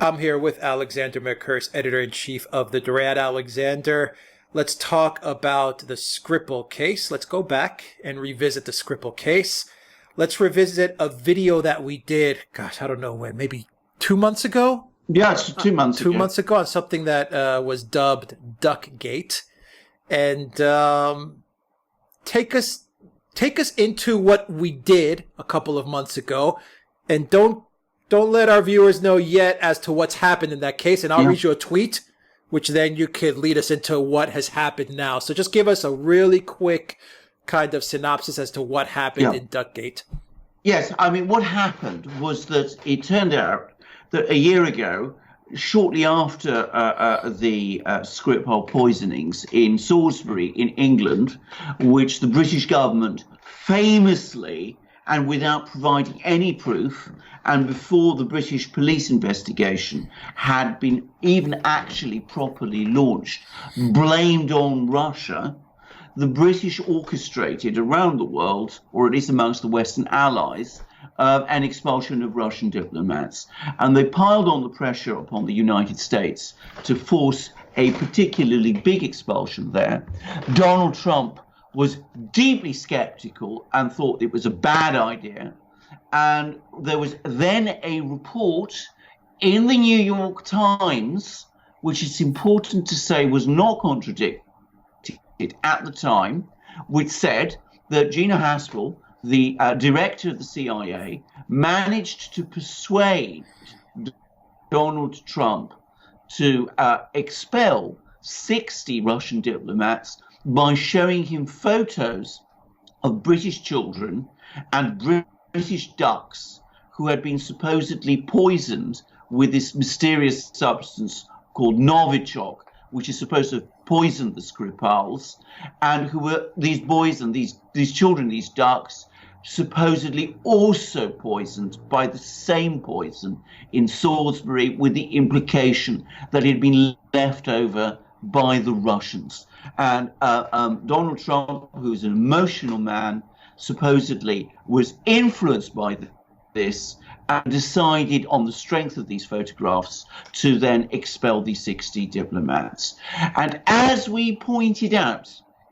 I'm here with Alexander Mercouris, editor-in-chief of the Duran. Alexander, let's talk about the Skripal case. Let's go back and revisit the Skripal case. Let's revisit a video that we did, gosh, I don't know when, maybe 2 months ago? Yeah, it's 2 months ago. 2 months ago on something that was dubbed Duckgate. And take us into what we did a couple of months ago, and don't let our viewers know yet as to what's happened in that case. And I'll read you a tweet, which then you could lead us into what has happened now. So just give us a really quick kind of synopsis as to what happened in Duckgate. Yes, I mean, what happened was that it turned out that a year ago, shortly after the Skripal poisonings in Salisbury in England, which the British government famously and without providing any proof, and before the British police investigation had been even actually properly launched, blamed on Russia, the British orchestrated around the world, or at least amongst the Western allies, an expulsion of Russian diplomats. And they piled on the pressure upon the United States to force a particularly big expulsion there. Donald Trump was deeply skeptical and thought it was a bad idea. And there was then a report in the New York Times, which it's important to say was not contradicted at the time, which said that Gina Haspel, the director of the CIA, managed to persuade Donald Trump to expel 60 Russian diplomats by showing him photos of British children and British ducks who had been supposedly poisoned with this mysterious substance called Novichok, which is supposed to poison the Skripals, and who were these boys and these children, these ducks, supposedly also poisoned by the same poison in Salisbury, with the implication that it had been left over by the Russians. And Donald Trump, who's an emotional man, supposedly was influenced by this and decided on the strength of these photographs to then expel these 60 diplomats. And as we pointed out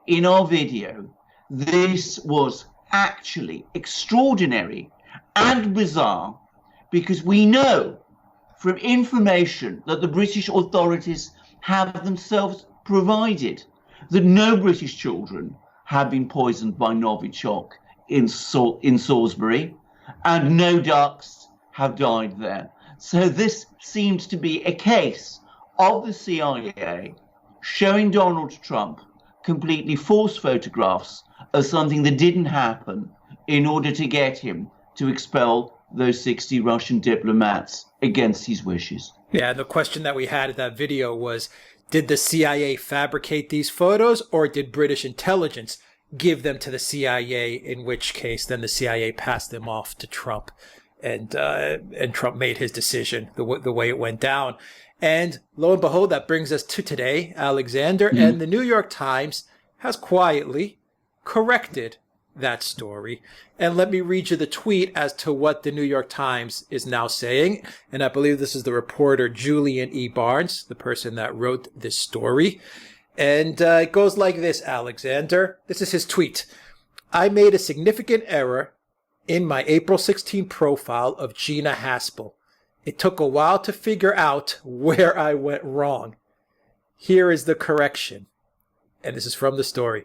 in our video, this was actually extraordinary and bizarre, because we know from information that the British authorities have themselves provided that no British children have been poisoned by Novichok in Salisbury, and no ducks have died there. So this seems to be a case of the CIA showing Donald Trump completely false photographs of something that didn't happen in order to get him to expel those 60 Russian diplomats against his wishes. Yeah, the question that we had in that video was, did the CIA fabricate these photos, or did British intelligence give them to the CIA, in which case then the CIA passed them off to Trump, and Trump made his decision the way it went down. And lo and behold, that brings us to today, Alexander, and the New York Times has quietly corrected that story. And let me read you the tweet as to what the New York Times is now saying. And I believe this is the reporter Julian E. Barnes, the person that wrote this story. And it goes like this, Alexander. This is his tweet. I made a significant error in my April 16 profile of Gina Haspel. It took a while to figure out where I went wrong. Here is the correction. And this is from the story.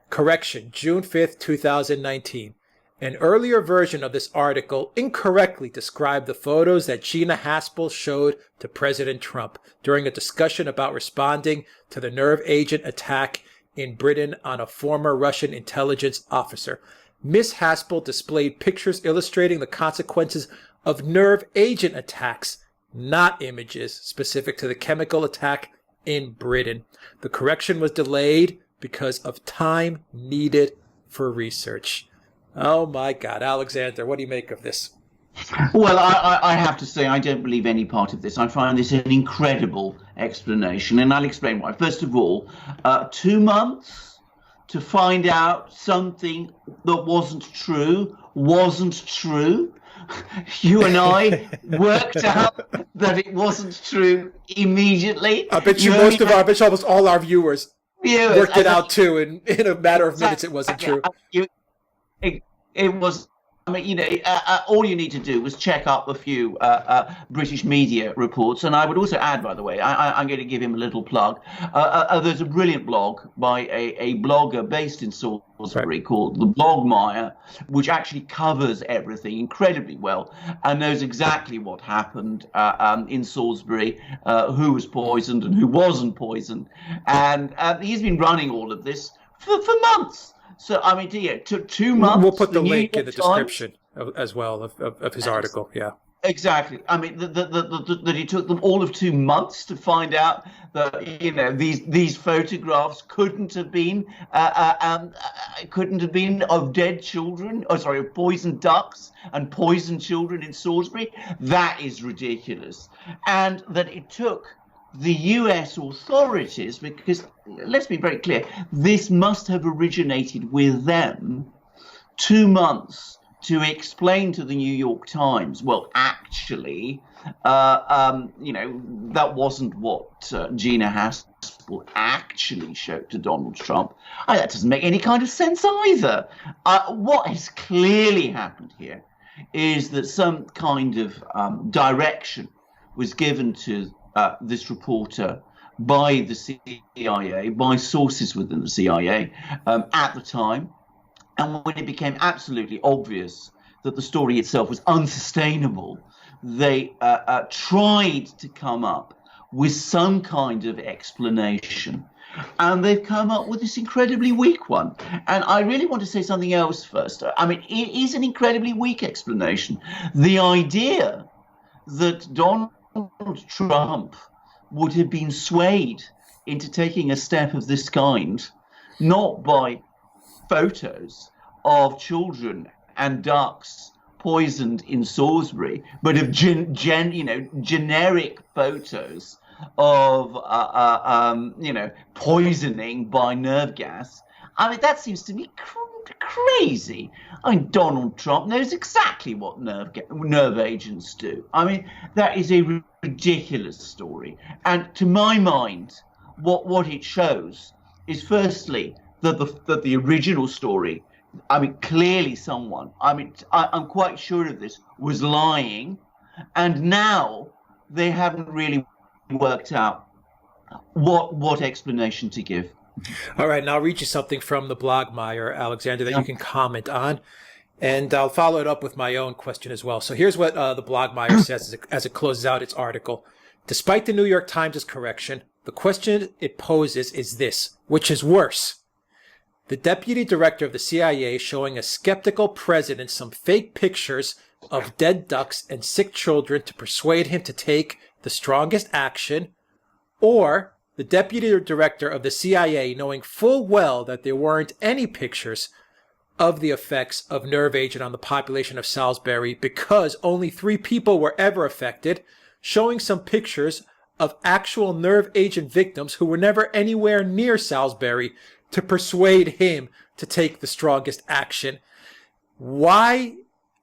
Correction, June 5th, 2019. An earlier version of this article incorrectly described the photos that Gina Haspel showed to President Trump during a discussion about responding to the nerve agent attack in Britain on a former Russian intelligence officer. Ms. Haspel displayed pictures illustrating the consequences of nerve agent attacks, not images specific to the chemical attack in Britain. The correction was delayed because of time needed for research. Oh my God, Alexander, what do you make of this? Well, I have to say I don't believe any part of this. I find this an incredible explanation, and I'll explain why. First of all, 2 months to find out something that wasn't true. You and I worked out that it wasn't true immediately. I bet almost all our viewers worked it out too. In a matter of minutes, it wasn't true. It was. I mean, all you need to do was check up a few British media reports. And I would also add, by the way, I'm going to give him a little plug. There's a brilliant blog by a blogger based in Salisbury called The Blogmire, which actually covers everything incredibly well and knows exactly what happened in Salisbury, who was poisoned and who wasn't poisoned. And he's been running all of this for months. So, I mean, it took 2 months. We'll put the link in the description as well of his article. Yeah, exactly. I mean, that it took them all of 2 months to find out that these photographs couldn't have been of dead children. Oh, sorry, of poisoned ducks and poisoned children in Salisbury. That is ridiculous, and that it took the US authorities, because let's be very clear, this must have originated with them, 2 months to explain to the New York Times, well, actually, that wasn't what Gina Haspel actually showed to Donald Trump. That doesn't make any kind of sense either. What has clearly happened here is that some kind of direction was given to this reporter by the CIA, by sources within the CIA at the time. And when it became absolutely obvious that the story itself was unsustainable, they tried to come up with some kind of explanation. And they've come up with this incredibly weak one. And I really want to say something else first. I mean, it is an incredibly weak explanation. The idea that Donald Trump would have been swayed into taking a step of this kind, not by photos of children and ducks poisoned in Salisbury, but of generic photos of poisoning by nerve gas. I mean, that seems to me crazy. I mean, Donald Trump knows exactly what nerve agents do. I mean, that is a ridiculous story. And to my mind, what it shows is, firstly, that the original story, I mean, clearly someone, I'm quite sure of this, was lying. And now they haven't really worked out what explanation to give. All right, now I'll read you something from the Blogmire, Alexander, that you can comment on, and I'll follow it up with my own question as well. So here's what the Blogmire says as it closes out its article. Despite the New York Times' correction, the question it poses is this: which is worse? The deputy director of the CIA showing a skeptical president some fake pictures of dead ducks and sick children to persuade him to take the strongest action, or the deputy director of the CIA knowing full well that there weren't any pictures of the effects of nerve agent on the population of Salisbury because only 3 people were ever affected, showing some pictures of actual nerve agent victims who were never anywhere near Salisbury to persuade him to take the strongest action. Why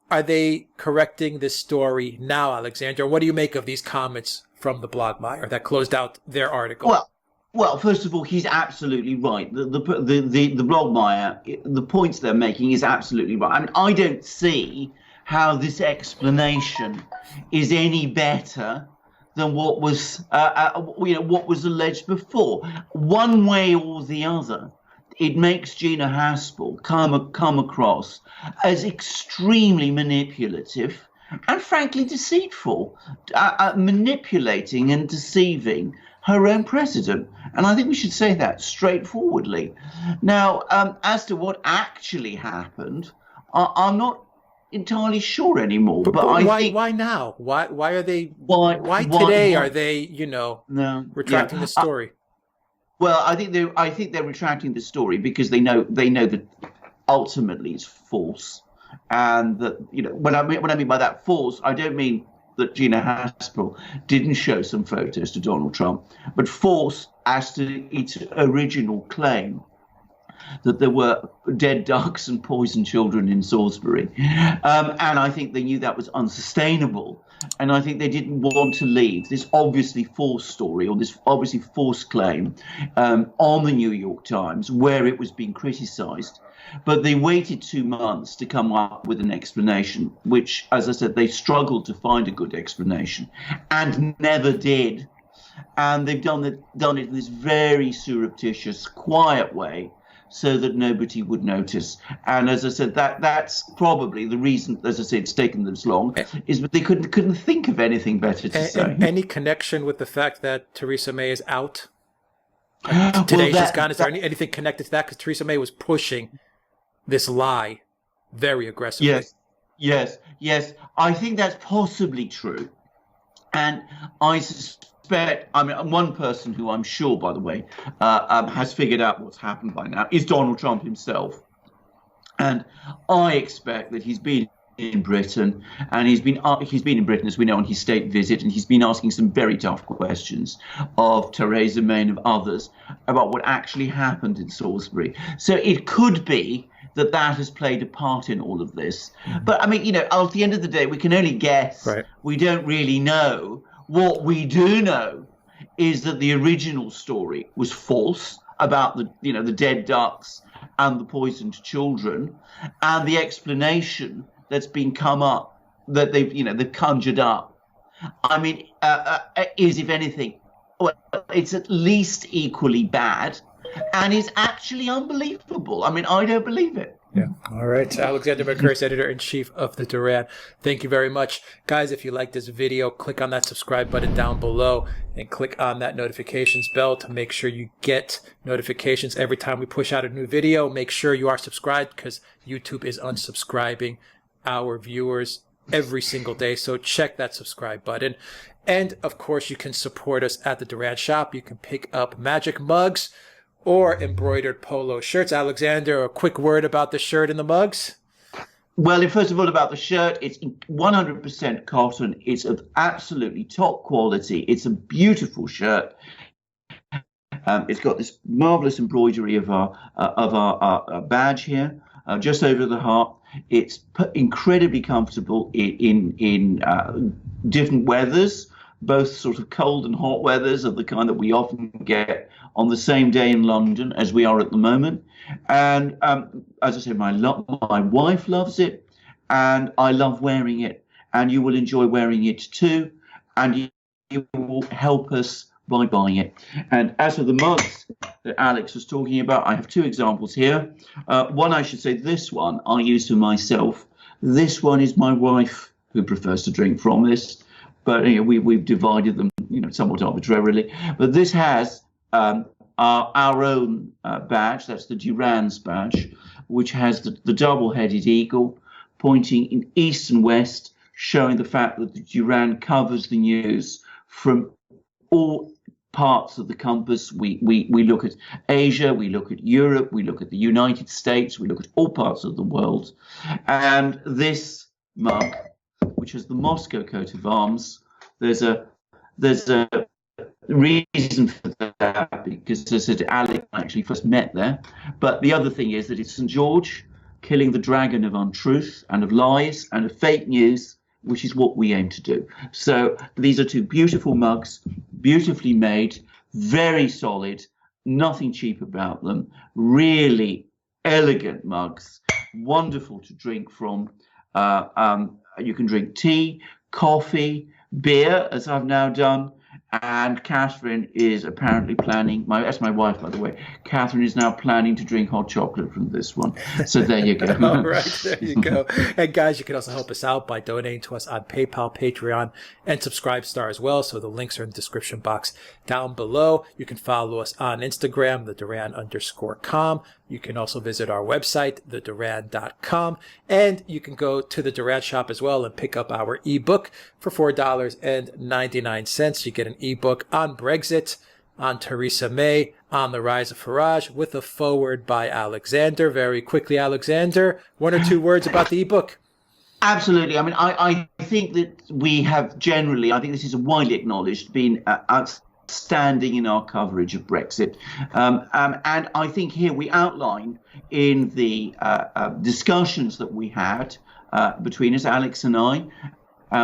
are they correcting this story now, Alexander? What do you make of these comments from the Blogmire that closed out their article? Well, first of all, he's absolutely right. The Blogmire, the points they're making is absolutely right. I mean, I don't see how this explanation is any better than what was what was alleged before. One way or the other, it makes Gina Haspel come across as extremely manipulative and frankly deceitful, manipulating and deceiving her own president. And I think we should say that straightforwardly. Now, as to what actually happened, I'm not entirely sure anymore. But why now? Why are they? Why today are they? Retracting the story. Well, I think they're retracting the story because they know that ultimately it's false, and that what I mean by that false, I don't mean that Gina Haspel didn't show some photos to Donald Trump, but false as to its original claim. that there were dead ducks and poisoned children in Salisbury. And I think they knew that was unsustainable. And I think they didn't want to leave this obviously false story, or this obviously false claim on the New York Times, where it was being criticized. But they waited 2 months to come up with an explanation, which, as I said, they struggled to find a good explanation and never did. And they've done it in this very surreptitious, quiet way, so that nobody would notice. And as I said, that's probably the reason, as I said, it's taken them so long, is that they couldn't think of anything better to say. Any connection with the fact that Theresa May is out? Today she's gone. Is there anything connected to that? Because Theresa May was pushing this lie very aggressively. Yes. I think that's possibly true. And I suspect, I mean, one person who I'm sure, by the way, has figured out what's happened by now is Donald Trump himself. And I expect that he's been in Britain, and he's been in Britain, as we know, on his state visit, and he's been asking some very tough questions of Theresa May and of others about what actually happened in Salisbury. So it could be that has played a part in all of this. But I mean, at the end of the day, we can only guess. Right. We don't really know. What we do know is that the original story was false about the dead ducks and the poisoned children, and the explanation that's been come up, that they've conjured up, I mean, is, if anything, well, it's at least equally bad, and is actually unbelievable. I mean, I don't believe it. Yeah. All right. Alexander Mercouris, Editor-in-Chief of the Duran. Thank you very much. Guys, if you like this video, click on that subscribe button down below and click on that notifications bell to make sure you get notifications every time we push out a new video. Make sure you are subscribed, because YouTube is unsubscribing our viewers every single day. So check that subscribe button. And of course, you can support us at the Duran shop. You can pick up magic mugs or embroidered polo shirts. Alexander, a quick word about the shirt and the mugs? Well, first of all, about the shirt, it's 100% cotton. It's of absolutely top quality. It's a beautiful shirt. It's got this marvelous embroidery of our badge here, just over the heart. It's incredibly comfortable in different weathers, both sort of cold and hot weathers of the kind that we often get on the same day in London as we are at the moment. And as I said, my wife loves it, and I love wearing it, and you will enjoy wearing it too, and you will help us by buying it. And as for the mugs that Alex was talking about, I have two examples here. One, I should say, this one I use for myself. This one is my wife, who prefers to drink from this, but we've divided them, somewhat arbitrarily. But this has our own badge. That's the Duran's badge, which has the double-headed eagle pointing in east and west, showing the fact that the Duran covers the news from all parts of the compass. We look at Asia, we look at Europe, we look at the United States, we look at all parts of the world. And this mug, which has the Moscow coat of arms, there's a reason for that, because as I said, Alex actually first met there. But the other thing is that it's St. George killing the dragon of untruth and of lies and of fake news, which is what we aim to do. So these are two beautiful mugs, beautifully made, very solid, nothing cheap about them, really elegant mugs, wonderful to drink from. You can drink tea, coffee, beer, as I've now done. And Catherine is apparently planning, that's my wife, by the way, Catherine is now planning to drink hot chocolate from this one. So there you go. All right, there you go. And guys, you can also help us out by donating to us on PayPal, Patreon, and Subscribestar as well. So the links are in the description box down below. You can follow us on Instagram, @theduran_com. You can also visit our website, theduran.com. And you can go to the Duran shop as well and pick up our ebook for $4.99. You get an ebook on Brexit, on Theresa May, on the rise of Farage, with a foreword by Alexander. Very quickly, Alexander, one or two words about the ebook. Absolutely. I mean, I think that we have generally, I think this is widely acknowledged, been standing in our coverage of Brexit. And I think here we outline in the discussions that we had between us, Alex and I,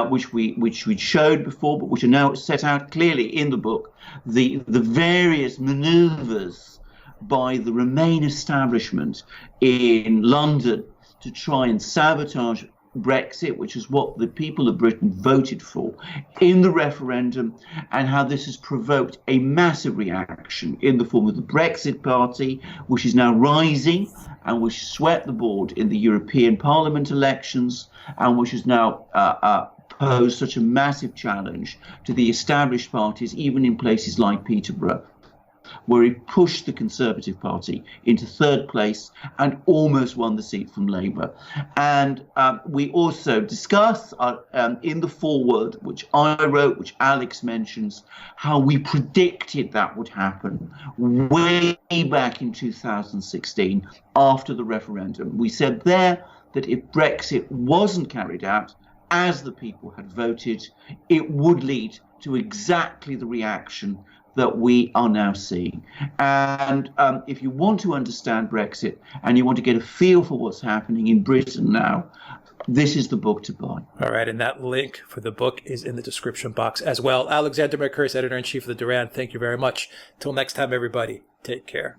which we showed before, but which are now set out clearly in the book, the various manoeuvres by the Remain establishment in London to try and sabotage Brexit, which is what the people of Britain voted for in the referendum, and how this has provoked a massive reaction in the form of the Brexit Party, which is now rising and which swept the board in the European Parliament elections, and which has now posed such a massive challenge to the established parties, even in places like Peterborough, where he pushed the Conservative Party into third place and almost won the seat from Labour. And we also discuss in the foreword, which I wrote, which Alex mentions, how we predicted that would happen way back in 2016 after the referendum. We said there that if Brexit wasn't carried out as the people had voted, it would lead to exactly the reaction that we are now seeing. And if you want to understand Brexit and you want to get a feel for what's happening in Britain now, this is the book to buy. All right, and that link for the book is in the description box as well. Alexander Mercouris, Editor-in-Chief of the Duran, thank you very much. Till next time, everybody, take care.